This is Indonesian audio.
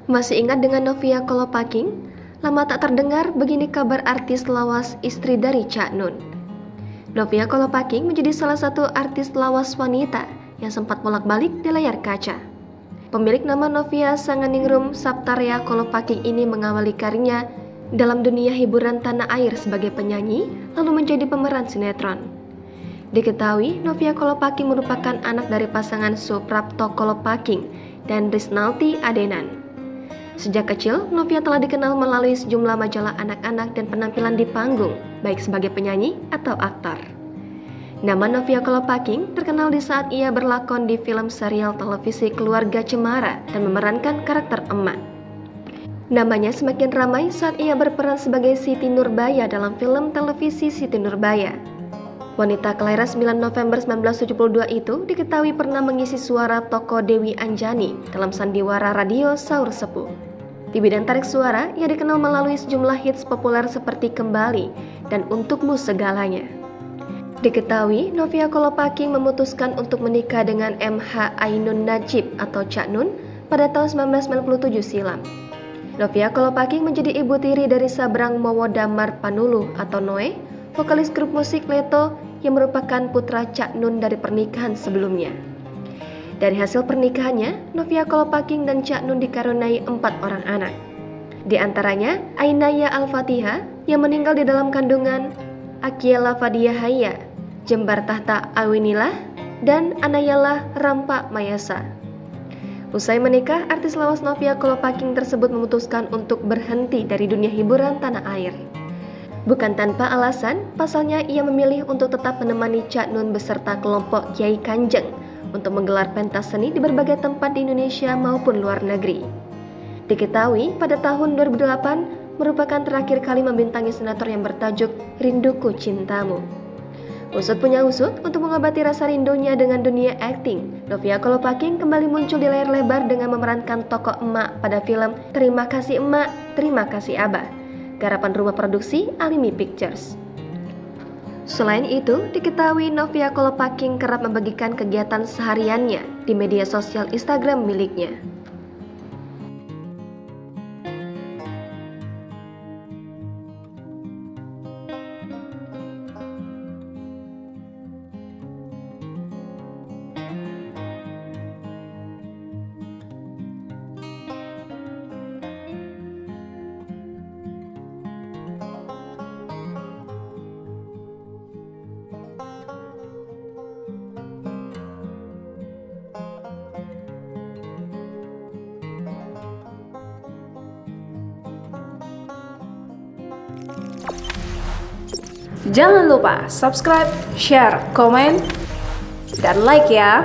Masih ingat dengan Novia Kolopaking? Lama tak terdengar begini kabar artis lawas istri dari Cak Nun. Novia Kolopaking menjadi salah satu artis lawas wanita yang sempat bolak-balik di layar kaca. Pemilik nama Novia Sanganingrum Saptarya Kolopaking ini mengawali karirnya dalam dunia hiburan tanah air sebagai penyanyi, lalu menjadi pemeran sinetron. Diketahui, Novia Kolopaking merupakan anak dari pasangan Suprapto Kolopaking dan Risnalti Adenan. Sejak kecil, Novia telah dikenal melalui sejumlah majalah anak-anak dan penampilan di panggung, baik sebagai penyanyi atau aktor. Nama Novia Kolopaking terkenal di saat ia berlakon di film serial televisi Keluarga Cemara dan memerankan karakter emak. Namanya semakin ramai saat ia berperan sebagai Siti Nurbaya dalam film televisi Siti Nurbaya. Wanita kelahiran 9 November 1972 itu diketahui pernah mengisi suara tokoh Dewi Anjani dalam sandiwara radio Saur Sepuh. Di bidang tarik suara, ia dikenal melalui sejumlah hits populer seperti Kembali dan Untukmu Segalanya. Diketahui, Novia Kolopaking memutuskan untuk menikah dengan M.H. Ainun Najib atau Cak Nun pada tahun 1997 silam. Novia Kolopaking menjadi ibu tiri dari Sabrang Mowo Damar Panulu atau Noe, vokalis grup musik Leto yang merupakan putra Cak Nun dari pernikahan sebelumnya. Dari hasil pernikahannya, Novia Kolopaking dan Cak Nun dikaruniai 4 orang anak. Di antaranya, Ainaya Al-Fatihah yang meninggal di dalam kandungan, Akiela Fadiyahaya, Jembar Tahta Awinilah, dan Anayalah Rampa Mayasa. Usai menikah, artis lawas Novia Kolopaking tersebut memutuskan untuk berhenti dari dunia hiburan tanah air. Bukan tanpa alasan, pasalnya ia memilih untuk tetap menemani Cak Nun beserta kelompok Kiai Kanjeng untuk menggelar pentas seni di berbagai tempat di Indonesia maupun luar negeri. Diketahui, pada tahun 2008 merupakan terakhir kali membintangi sinetron yang bertajuk Rinduku Cintamu. Usut punya usut, untuk mengobati rasa rindunya dengan dunia akting, Novia Kolopaking kembali muncul di layar lebar dengan memerankan tokoh emak pada film Terima Kasih Emak, Terima Kasih Abah, garapan rumah produksi Alimi Pictures. Selain itu, diketahui Novia Kolopaking kerap membagikan kegiatan sehariannya di media sosial Instagram miliknya. Jangan lupa subscribe, share, komen, dan like ya.